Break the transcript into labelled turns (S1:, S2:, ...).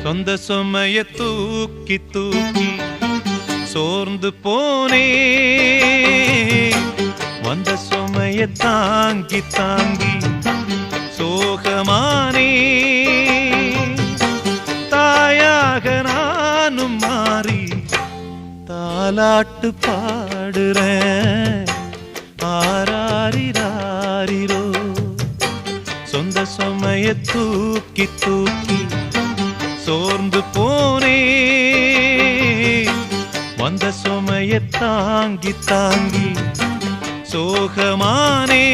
S1: சொந்த சுமைய தூக்கி தூக்கி சோர்ந்து போனே, வந்த சுமைய தாங்கி தாங்கி சோகமானே. தாயாக நானும் மாறி தாலாட்டு பாடுறேன், ஆராரிராரிரோ. சொந்த சுமைய தூக்கி தூக்கி சோர்ந்து போனே, வந்த சுமைய தாங்கி தாங்கி சோகமானே.